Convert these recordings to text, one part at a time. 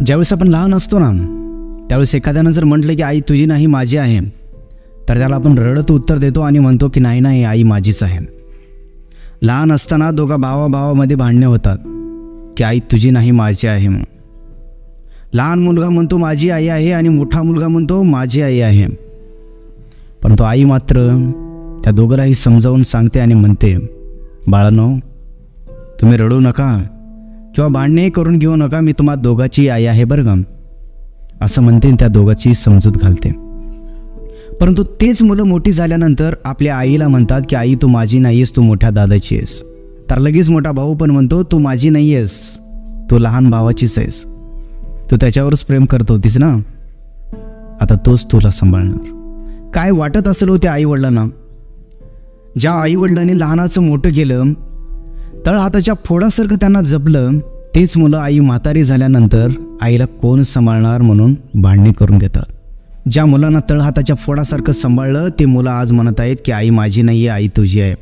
ज्यावेळेस आपण लहान असतो ना, त्यावेळेस एखाद्यानं जर म्हटलं की आई तुझी नाही माझी आहे, तर त्याला आपण रडत उत्तर देतो आणि म्हणतो की नाही नाही आई माझीच आहे. लहान असताना दोघा भावामध्ये भांडणे होतात की आई तुझी नाही माझी आहे म्हणून. लहान मुलगा म्हणतो माझी आई आहे आणि मोठा मुलगा म्हणतो माझी आई आहे. परंतु आई मात्र त्या दोघांनाही समजावून सांगते आणि म्हणते, बाळांनो तुम्ही रडू नका किंवा भांडणे करून घेऊ नका, मी तुम्हा दोघाची आई आहे बरं का, असं म्हणते. त्या दोघाची समजूत घालते. परंतु तेच मुलं मोठी झाल्यानंतर आपल्या आईला म्हणतात की आई तू माझी नाही आहेस, तू मोठ्या दादाची आहेस. तर लगेच मोठा भाऊ पण म्हणतो तू माझी नाही आहेस, तू लहान भावाचीच आहेस, तू त्याच्यावरच प्रेम करत होतीस ना, आता तोच तुला सांभाळणार. काय वाटत असेल हो त्या आईवडिलांना. ज्या आईवडिलांनी लहानाचं मोठं केलं, तळहाताच्या फोडासारखं त्यांना जपलं, तेच मुलं आई म्हातारी झाल्यानंतर आईला कोण सांभाळणार म्हणून भांडणे करून घेतात. ज्या मुलांना तळहाताच्या फोडासारखं सांभाळलं, ते मुलं आज म्हणत आहेत की आई माझी नाही आहे, आई तुझी आहे.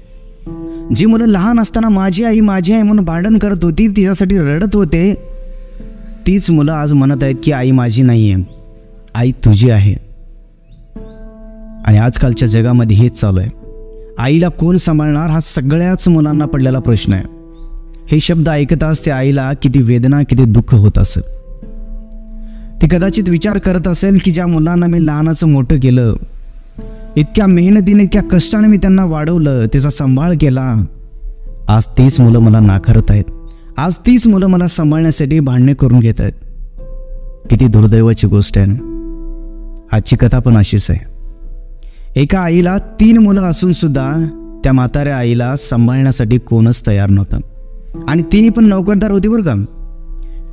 जी मुलं लहान असताना माझी आई म्हणून भांडण करत होती, तिच्यासाठी रडत होते, तीच मुलं आज म्हणत आहेत की आई माझी नाही आहे, आई तुझी आहे. आणि आजकालच्या जगामध्ये हेच चालू आहे. आईला कोण सांभाळणार हा सगळ्याच मुलांना पडलेला प्रश्न आहे. हे शब्द ऐकताच त्या आईला किती वेदना, किती दुःख होत असेल. ती कदाचित विचार करत असेल की ज्या मुलांना मी लहानाचं मोठं केलं, इतक्या मेहनतीने इतक्या कष्टाने मी त्यांना वाढवलं, त्याचा सांभाळ केला, आज तीच मुलं मला नाकारत आहेत, आज तीच मुलं मला सांभाळण्यासाठी भांडणे करून घेत आहेत. किती दुर्दैवाची गोष्ट आहे. आजची कथा पण अशीच आहे. एका आईला 3 मुलं असून सुद्धा त्या म्हाताऱ्या आईला सांभाळण्यासाठी कोणच तयार नव्हतं. आणि तिन्ही पण नोकरदार होती बरं का.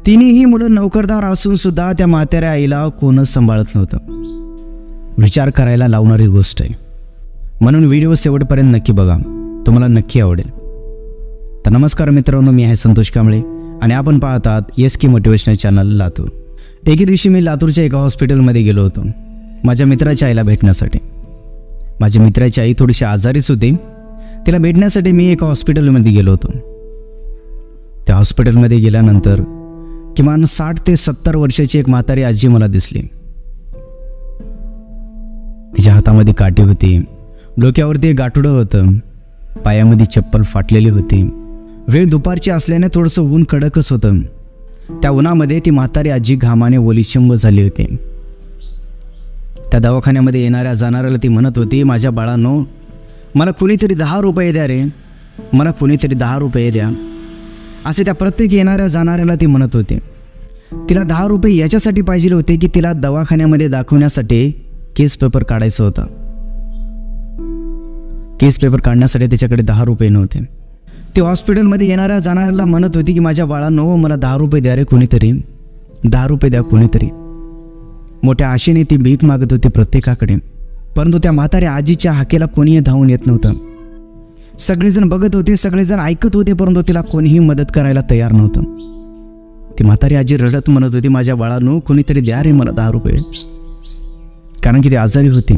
तिन्हीही मुलं नोकरदार असून सुद्धा त्या म्हाताऱ्या आईला कोणच सांभाळत नव्हतं. विचार करायला लावणारी गोष्ट आहे. म्हणून व्हिडिओ शेवटपर्यंत नक्की बघा, तुम्हाला नक्की आवडेल. तर नमस्कार मित्रांनो, मी आहे संतोष कांबळे आणि आपण पाहतात SK मोटिवेशनल चॅनल लातूर. एके दिवशी मी लातूरच्या एका हॉस्पिटलमध्ये गेलो होतो माझ्या मित्राच्या आईला भेटण्यासाठी. माझ्या मित्राची आई थोडीशी आजारीच होती. तिला भेटण्यासाठी मी एका हॉस्पिटलमध्ये गेलो होतो. त्या हॉस्पिटलमध्ये गेल्यानंतर किमान 60 ते 70 वर्षाची एक म्हातारी आजी मला दिसली. तिच्या हातामध्ये काठी होती, डोक्यावरती एक गाठोडं होतं, पायामध्ये चप्पल फाटलेली होती. वेळ दुपारची असल्याने थोडंसं ऊन कडकच होतं. त्या उन्हामध्ये ती म्हातारी आजी घामाने ओलीचंब झाली होती. त्या दवाखान्यामध्ये येणाऱ्या जाणाऱ्याला ती म्हणत होती, माझ्या बाळांनो मला कुणीतरी 10 रुपये द्या रे, मला कुणीतरी 10 रुपये द्या, असे त्या प्रत्येक येणाऱ्या जाणाऱ्याला ती म्हणत होती. तिला 10 रुपये याच्यासाठी पाहिजे होते की तिला दवाखान्यामध्ये दाखवण्यासाठी केस पेपर काढायचं होतं. केस पेपर काढण्यासाठी तिच्याकडे 10 रुपये नव्हते. ती हॉस्पिटलमध्ये येणाऱ्या जाणाऱ्याला म्हणत होती की माझ्या बाळांनो मला 10 रुपये द्या रे कुणीतरी, 10 रुपये द्या कुणीतरी. मोठ्या आशेने ती भीक मागत होती प्रत्येकाकडे. परंतु त्या म्हाताऱ्या आजीच्या हाकेला कोणीही धावून येत नव्हतं. सगळेजण बघत होते, सगळेजण ऐकत होते, परंतु तिला कोणीही मदत करायला तयार नव्हतं. ती म्हातारी आजी रडत म्हणत होती, माझ्या बाळांनो कोणीतरी द्या रे मला 10 रुपये, कारण की ती आजारी होती.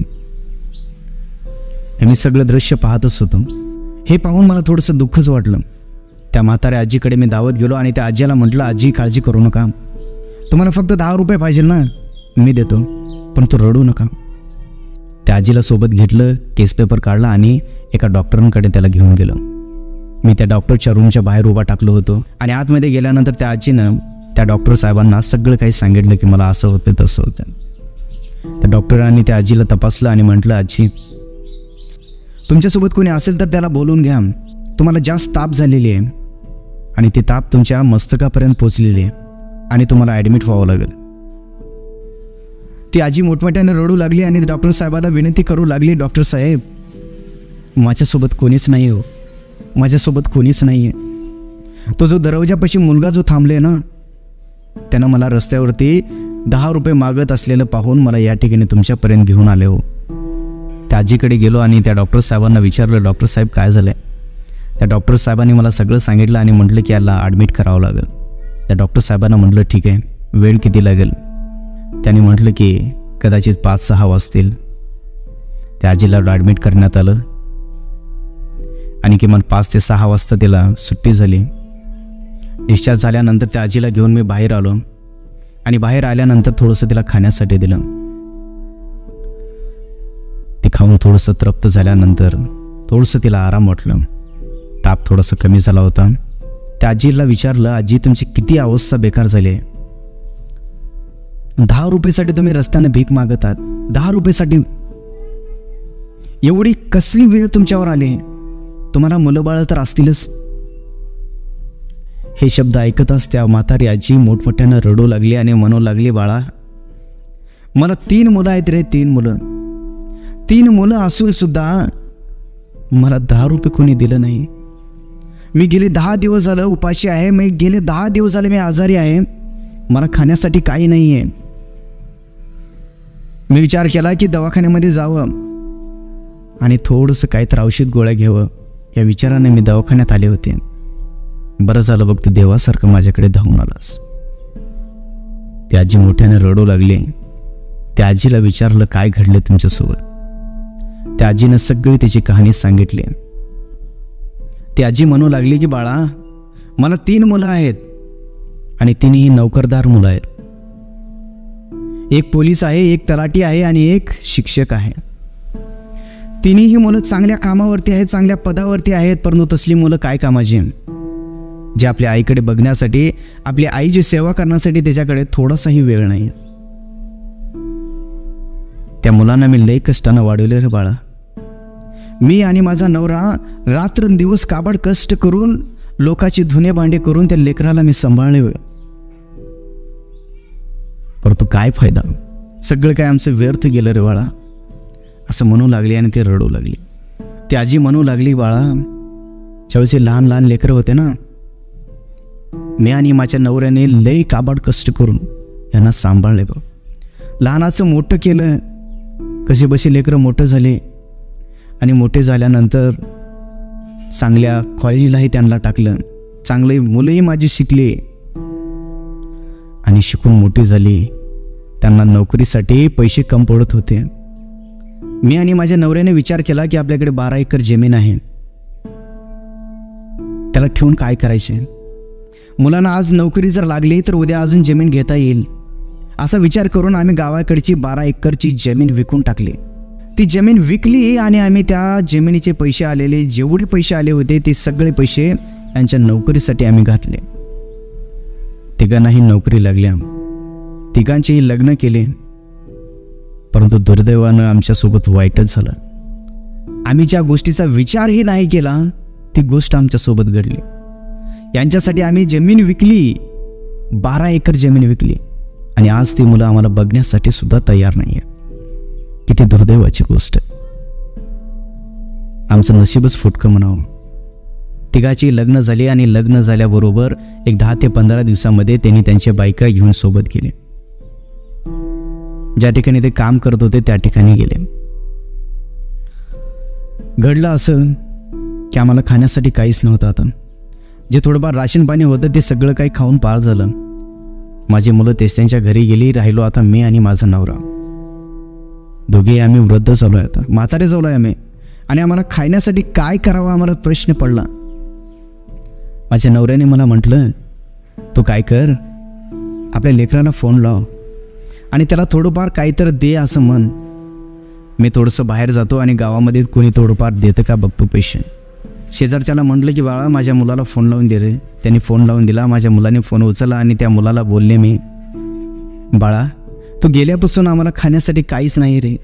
मी सगळं दृश्य पाहतच होतो. हे पाहून मला थोडंसं दुःखच वाटलं. त्या म्हाताऱ्या आजीकडे मी धावत गेलो आणि त्या आजीला म्हटलं, आजी काळजी करू नका, तुम्हाला फक्त 10 रुपये पाहिजे ना, मी देतो, पण तू रडू नका. त्या आजीला सोबत घेतलं, केस पेपर काढला आणि एका डॉक्टरांकडे त्याला घेऊन गेलो. मी त्या डॉक्टरच्या रूमच्या बाहेर उभा टाकलो होतो आणि आतमध्ये गेल्यानंतर त्या आजीनं त्या डॉक्टर साहेबांना सगळं काही सांगितलं की मला असं होतं तसं होतं. त्या डॉक्टरांनी त्या आजीला तपासलं आणि म्हटलं, आजी तुमच्यासोबत कोणी असेल तर त्याला बोलून घ्या, तुम्हाला जास्त ताप झालेली आहे आणि ती ताप तुमच्या मस्तकापर्यंत पोचलेली आहे आणि तुम्हाला ॲडमिट व्हावं लागेल. ती आजी मोठमोठ्याने रडू लागली आणि डॉक्टर साहेबाला विनंती करू लागली, डॉक्टर साहेब माझ्यासोबत कोणीच नाही हो, माझ्यासोबत कोणीच नाही आहे. तो जो दरवाजापाशी मुलगा जो थांबले ना, त्यानं मला रस्त्यावरती 10 रुपये मागत असलेलं पाहून मला या ठिकाणी तुमच्यापर्यंत घेऊन आले हो. त्या आजीकडे गेलो आणि त्या डॉक्टर साहेबांना विचारलं, डॉक्टर साहेब काय झालं आहे. त्या डॉक्टर साहेबांनी मला सगळं सांगितलं आणि म्हटलं की याला ॲडमिट करावं लागेल. त्या डॉक्टर साहेबांना म्हटलं ठीक आहे, वेळ किती लागेल. त्यांनी म्हटलं की कदाचित 5-6 वाजतील. त्या आजीला ॲडमिट करण्यात आलं आणि किमान 5 ते 6 वाजता तिला सुट्टी झाली. डिस्चार्ज झाल्यानंतर त्या आजीला घेऊन मी बाहेर आलो आणि बाहेर आल्यानंतर थोडंसं तिला खाण्यासाठी दिलं. ते खाऊन थोडंसं तृप्त झाल्यानंतर थोडंसं तिला आराम वाटलं. ताप थोडंसं कमी झाला होता. त्या आजीला विचारलं, आजी तुमची किती अवस्था बेकार झाली आहे. 10 रुपयासाठी तुम्ही रस्त्याने भीक मागत आहात. 10 रुपयासाठी एवढी कसली वेळ तुमच्यावर आली. तुम्हाला मुलं बाळ तर असतीलच. हे शब्द ऐकताच त्या म्हातारी आजी मोठमोठ्यानं रडू लागली आणि म्हणू लागली, बाळा मला 3 मुलं आहेत रे. 3 मुलं. 3 मुलं असून सुद्धा मला 10 रुपये कोणी दिलं नाही. मी गेले 10 दिवस झालं उपाशी आहे. मी गेले 10 दिवस झाले मी आजारी आहे. मला खाण्यासाठी काही नाही आहे. मी विचार केला की दवाखान्यामध्ये जावं आणि थोडंसं काहीतरी औषध गोळ्या घ्यावं. या विचाराने मी दवाखान्यात आले होते. बरं झालं बघ, तू देवासारखं माझ्याकडे धावून आलास. ती आजी मोठ्याने रडू लागली. त्या आजीला विचारलं, काय घडलं तुमच्यासोबत. त्या आजीनं सगळी तिची कहाणी सांगितली. ती आजी म्हणू लागली की बाळा मला 3 मुलं आहेत आणि 3ही नोकरदार मुलं आहेत. एक पोलीस आहे, एक तलाठी आहे आणि एक शिक्षक आहे. 3ही मुलं चांगल्या कामावरती आहेत, चांगल्या पदावरती आहेत. परंतु तसली मुलं काय कामाची, जे आपल्या आईकडे बघण्यासाठी, आपल्या आईची सेवा करण्यासाठी त्याच्याकडे थोडासाही वेळ नाही. त्या मुलांना मी लई कष्टानं वाढवले रे बाळा. मी आणि माझा नवरा रात्रंदिवस काबाड कष्ट करून लोकांची धुणे भांडे करून त्या लेकराला मी सांभाळले. परंतु काय फायदा, सगळं काय आमचं व्यर्थ गेलं रे बाळा, असं म्हणू लागली आणि ते रडू लागली. ती आजी म्हणू लागली, बाळा ज्यावेळेस लहान लहान लेकरं होते ना, मी आणि माझ्या नवऱ्याने लई काबाड कष्ट करून यांना सांभाळले बघ. लहानाचं मोठं केलं, कसे बसे लेकरं मोठं झाले आणि मोठे झाल्यानंतर चांगल्या कॉलेजलाही त्यांना टाकलं. चांगले मुलंही माझी शिकली आणि शिकून मोठी झाली. त्यांना नोकरीसाठी पैसे कम पडत होते. मी आणि माझ्या नवऱ्याने विचार केला की आपल्याकडे 12 एकर जमीन आहे, त्याला ठेवून काय करायचे. मुलांना आज नोकरी जर लागली तर उद्या अजून जमीन घेता येईल, असा विचार करून आम्ही गावाकडची 12 एकरची जमीन विकून टाकली. ती जमीन विकली आणि आम्ही त्या जमिनीचे पैसे आलेले, जेवढे पैसे आले होते ते सगळे पैसे यांच्या नोकरीसाठी आम्ही घातले. तिघांनाही नोकरी लागल्या, तिघांचेही लग्न केले. परंतु दुर्दैवानं आमच्यासोबत वाईटच झालं. आम्ही ज्या गोष्टीचा विचारही नाही केला ती गोष्ट आमच्यासोबत घडली. यांच्यासाठी आम्ही जमीन विकली, 12 एकर जमीन विकली आणि आज ती मुलं आम्हाला बघण्यासाठी सुद्धा तयार नाही आहे. किती दुर्दैवाची गोष्ट. आमचं नशीबच फुटकं म्हणावं. तिघाची लग्न झाली आणि लग्न झाल्याबरोबर एक 10 ते 15 दिवसामध्ये त्यांनी त्यांच्या बायका घेऊन सोबत गेले. ज्या ठिकाणी ते काम करत होते त्या ठिकाणी गेले. घडलं असं की आम्हाला खाण्यासाठी काहीच नव्हतं. आता जे थोडंफार राशन पाणी होतं ते सगळं काही खाऊन पार झालं. माझी मुलं तेच त्यांच्या घरी गेली. राहिलो आता मी आणि माझा नवरा. दोघेही आम्ही वृद्ध झालो आहे, आता म्हातारे झालो आहे आम्ही. आणि आम्हाला खाण्यासाठी काय करावं आम्हाला प्रश्न पडला. माझ्या नवऱ्याने मला म्हटलं, तू काय कर, आपल्या लेकराला फोन लाव आणि त्याला थोडंफार काहीतरी दे असं म्हण. मी थोडंसं बाहेर जातो आणि गावामध्ये कोणी थोडंफार देतं का बघतो पैसे. शेजारच्याला म्हटलं की बाळा माझ्या मुलाला फोन लावून दे रे. त्यांनी फोन लावून दिला. माझ्या मुलाने फोन उचलला आणि त्या मुलाला बोलले मी, बाळा तू गेल्यापासून आम्हाला खाण्यासाठी काहीच नाही रे.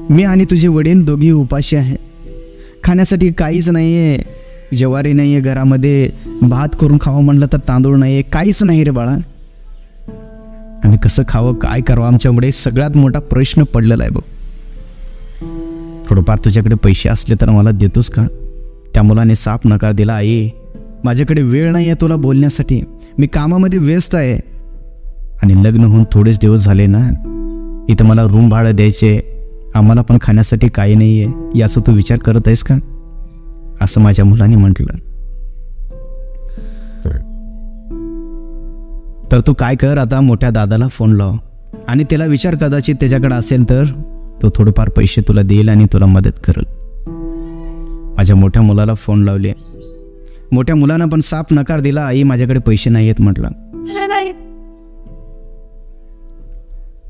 मी आणि तुझे वडील दोघी उपाशी आहे. खाण्यासाठी काहीच नाही आहे. ज्वारी नाही आहे घरामध्ये, भात करून खावं म्हटलं तर तांदूळ नाही आहे, काहीच नाही रे बाळा. आम्ही कसं खावं, काय करावं, आमच्यामुळे सगळ्यात मोठा प्रश्न पडलेला आहे बघ. थोडंफार तुझ्याकडे पैसे असले तर मला देतोस का. त्या मुलाने साफ नकार दिला. आई माझ्याकडे वेळ नाही आहे तुला बोलण्यासाठी, मी कामामध्ये व्यस्त आहे आणि लग्न होऊन थोडेच दिवस झाले ना, इथं मला रूम भाडं द्यायचे, आम्हाला पण खाण्यासाठी काही नाही आहे, याचा तू विचार करत आहेस का, असं माझ्या मुलाने म्हटलं. तर तू काय कर, आता मोठ्या दादाला फोन लाव आणि त्याला विचार, कदाचित त्याच्याकडे असेल तर तो थोडेफार पैसे तुला देईल आणि तुला मदत करेल. माझ्या मोठ्या मुलाला फोन लावले. मोठ्या मुलानं पण साफ नकार दिला. आई माझ्याकडे पैसे नाही आहेत म्हटलं.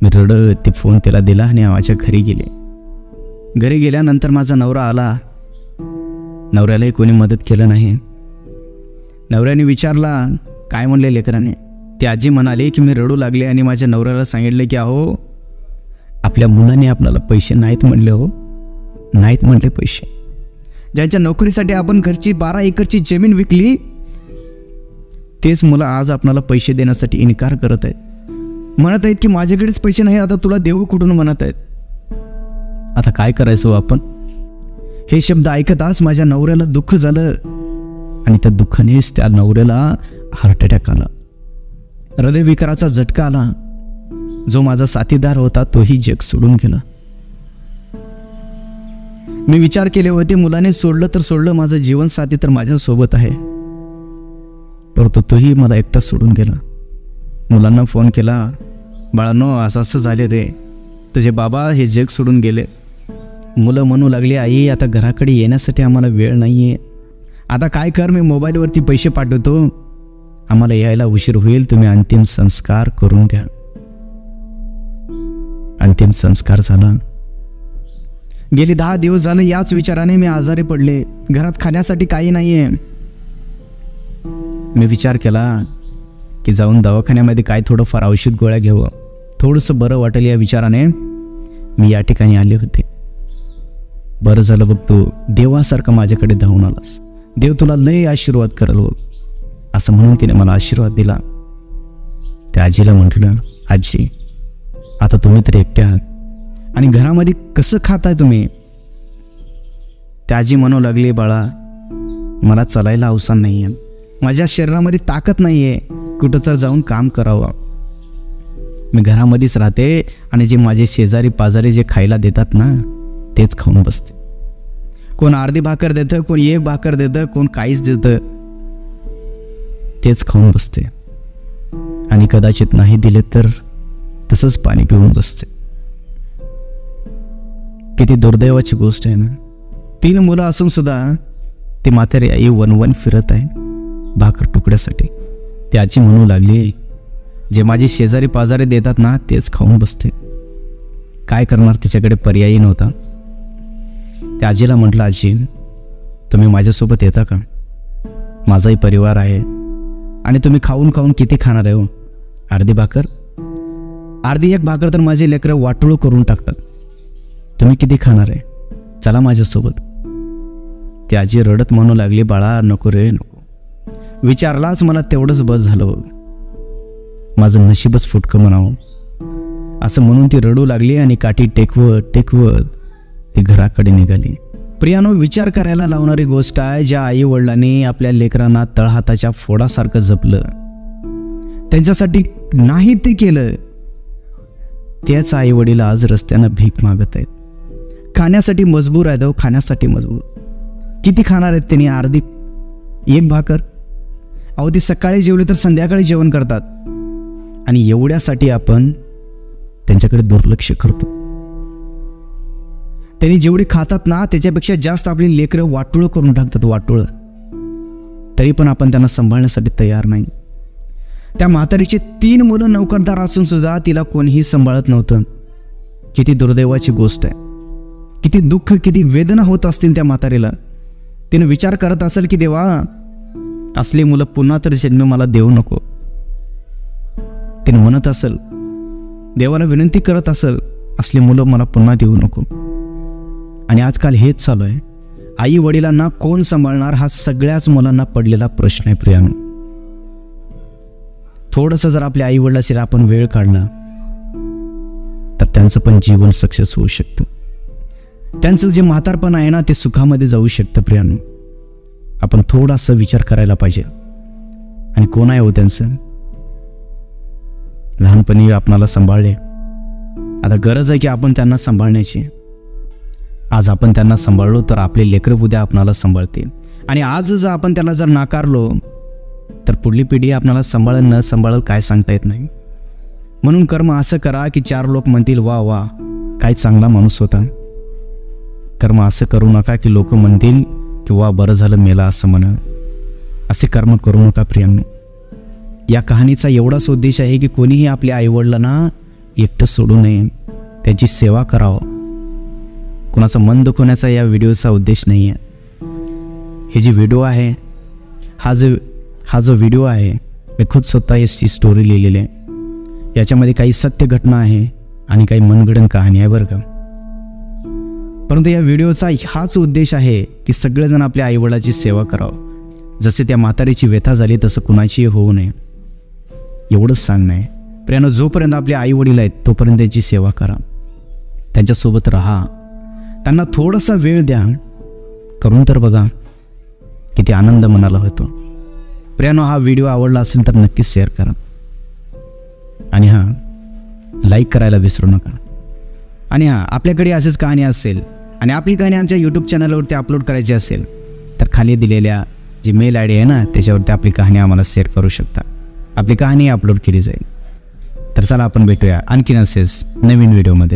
मी रडत ते फोन त्याला दिला आणि माझ्या घरी गेले. घरी गेल्यानंतर माझा नवरा आला. नवऱ्यालाही कोणी मदत केलं नाही. नवऱ्याने विचारला काय म्हणले लेकराने. ती आजी म्हणाली की मी रडू लागले आणि माझ्या नवऱ्याला सांगितले की अहो आपल्या मुलाने आपल्याला पैसे नाहीत म्हणले. हो नाहीत म्हणले पैसे. ज्यांच्या नोकरीसाठी आपण घरची 12 एकरची जमीन विकली तेच मुलं आज आपल्याला पैसे देण्यासाठी इन्कार करत आहेत. म्हणत आहेत की माझ्याकडेच पैसे नाही, आता तुला देऊ कुठून म्हणत आहेत. आता काय करायचं आपण. हे शब्द ऐकताच माझ्या नवऱ्याला दुःख झालं आणि त्या दुःखानेच त्या नवऱ्याला हार्ट अटॅक आला. हृदयविकाराचा झटका आला. जो माझा साथीदार होता तोही जग सोडून गेला. मी विचार केले होते मुलाने सोडलं तर सोडलं, माझं जीवनसाथी तर माझ्यासोबत आहे, परंतु तोही मला एकटा सोडून गेला. मुलांना फोन केला, बाळांनो असं असं झाले रे, तुझे बाबा हे जग सोडून गेले. मुलं म्हणू लागली आई आता घराकडे येण्यासाठी आम्हाला वेळ नाही आहे. आता काय कर, मी मोबाईलवरती पैसे पाठवतो, आम्हाला यायला उशीर होईल, तुम्ही अंतिम संस्कार करून घ्या. अंतिम संस्कार झाला. गेली 10 दिवस झाले याच विचाराने मी आजारी पडले. घरात खाण्यासाठी काही नाहीये. मी विचार केला की जाऊन दवाखान्यामध्ये काय थोडंफार औषध गोळ्या घ्यावं, थोडंसं बरं वाटेल या विचाराने मी या ठिकाणी आले होते. बरं झालं बघ, तू देवासारखं माझ्याकडे धावून आलास, देव तुला लय आशीर्वाद करेल बघ, असं म्हणून तिने मला आशीर्वाद दिला. त्या आजीला म्हटलं, आजी आता तुम्ही तर एकटे आहात आणि घरामध्ये कसं खाताय तुम्ही. त्या आजी म्हणू लागली, बाळा मला चालायला अवसान नाही आहे, माझ्या शरीरामध्ये ताकद नाही आहे, कुठं तर जाऊन काम करावं. मी घरामध्येच राहते आणि जे माझे शेजारी पाजारी जे खायला देतात ना तेच खाऊन बसते. कोण अर्धी भाकर देतं, कोण 1 भाकर देतं, कोण काहीच देतं, तेच खाऊन बसते. आणि कदाचित नाही दिले तर तसंच पाणी पिऊन बसते. किती दुर्दैवाची गोष्ट आहे ना. 3 मुलं असून सुद्धा ती म्हातारी आई वन फिरत आहे भाकर तुकड्यासाठी. ती आजी म्हणू लागली, जे माझे शेजारी पाजारी देतात ना तेच खाऊन बसते. काय करणार, तिच्याकडे पर्यायी नव्हता. त्या आजीला म्हटलं, आजी तुम्ही माझ्यासोबत येता का, माझाही परिवार आहे आणि तुम्ही खाऊन खाऊन किती खाणार आहे हो. अर्धी भाकर, अर्धी 1 भाकर तर माझे लेकरं वाटोळं करून टाकतात, तुम्ही किती खाणार आहे, चला माझ्यासोबत. ती आजी रडत म्हणू लागली, बाळा नको रे नको, विचारलाच मला तेवढंच बस झालं, माझं नशीबच फुटकं म्हणावं. असं म्हणून ती रडू लागली आणि काठी टेकवत टेकवत ती घराकडे निघाली. प्रियानो, विचार करायला लावणारी गोष्ट आहे. ज्या आई वडिलांनी आपल्या लेकरांना तळहाताच्या फोडासारखं जपलं, त्यांच्यासाठी नाही ते केलं, त्याच आई वडील आज रस्त्यानं भीक मागत आहेत. खाण्यासाठी मजबूर आहेत, खाण्यासाठी मजबूर. किती खाणार आहेत त्यांनी, अर्धी 1 भाकर. अहो ते सकाळी जेवले तर संध्याकाळी जेवण करतात आणि एवढ्यासाठी आपण त्यांच्याकडे दुर्लक्ष करतो. त्यांनी जेवढे खातात ना त्याच्यापेक्षा जास्त आपली लेकरं वाटोळं करून टाकतात, वाटोळं. तरी पण आपण त्यांना सांभाळण्यासाठी तयार नाही. त्या म्हातारीचे 3 मुलं नोकरदार असून सुद्धा तिला कोणीही सांभाळत नव्हतं. किती दुर्दैवाची गोष्ट आहे. किती दुःख, किती वेदना होत असतील त्या म्हातारीला. तिने विचार करत असेल की देवा असली मुलं पुन्हा तर जन्म मला देऊ नको. तिने म्हणत असेल, देवाला विनंती करत असेल, असली मुलं मला पुन्हा देऊ नको. आणि आजकाल हेच चालू आहे. आई वडिलांना कोण सांभाळणार हा सगळ्याच मुलांना पडलेला प्रश्न आहे. प्रियानो, थोडंसं जर आपल्या आई वडिलांशी आपण वेळ काढला तर त्यांचं पण जीवन सक्सेस होऊ शकतं. त्यांचं जे म्हातारपण आहे ना ते सुखामध्ये जाऊ शकतं. प्रियानो, आपण थोडासा विचार करायला पाहिजे. आणि कोण आहे हो त्यांचं, लहानपणी आपणाला सांभाळले, आता गरज आहे की आपण त्यांना सांभाळण्याची. आज आपण त्यांना सांभाळलो तर आपले लेकरं उद्या आपणाला सांभाळतील. आणि आज जर आपण त्याला जर नाकारलो तर पुढली पिढी आपणाला सांभाळेल न सांभाळेल काय सांगता येत नाही. म्हणून कर्म असं करा की 4 लोक म्हणतील वा वा काय चांगला माणूस होता. कर्म असं करू नका की लोक म्हणतील की वा बरं झालं मेला असं म्हणा. असे कर्म करू नका. प्रियांनो, या कहाणीचा एवढाच उद्देश आहे की कोणीही आपल्या आईवडिलांना एकटं सोडू नये, त्याची सेवा करावं. कुणाचं मन दुखवण्याचा या व्हिडिओचा उद्देश नाही आहे. हे जी व्हिडिओ आहे, हा जो व्हिडिओ आहे, मी खुद स्वतः याची स्टोरी लिहिलेली आहे. याच्यामध्ये काही सत्य घटना आहे आणि काही मनगडंत कहाणी आहे बरं का. परंतु या व्हिडिओचा हाच उद्देश आहे की सगळेजण आपल्या आईवडिलाची सेवा करावं. जसे त्या म्हातारीची व्यथा झाली तसं कुणाचीही होऊ नये, एवढंच सांगणं आहे. प्रियानो, जोपर्यंत आपले आईवडील आहेत तोपर्यंत त्यांची सेवा करा, त्यांच्यासोबत राहा, त्यांना थोडासा वेळ द्या. करून तर बघा, किती आनंद मनाला होतो. प्रियानो, हा व्हिडिओ आवडला असेल तर नक्कीच शेअर करा आणि लाईक करायला विसरू नका. आणि आपल्याकडे असेच कहाणी असेल आणि आपली कहाणी आमच्या यूट्यूब चॅनलवरती अपलोड करायची असेल तर खाली दिलेल्या जी मेल आय डी आहे ना, त्याच्यावरती आपली कहाणी आम्हाला शेअर करू शकता. आपली कहाणी अपलोड केली जाईल. तर चला आपण भेटूया आणखीन असेच नवीन व्हिडिओमध्ये.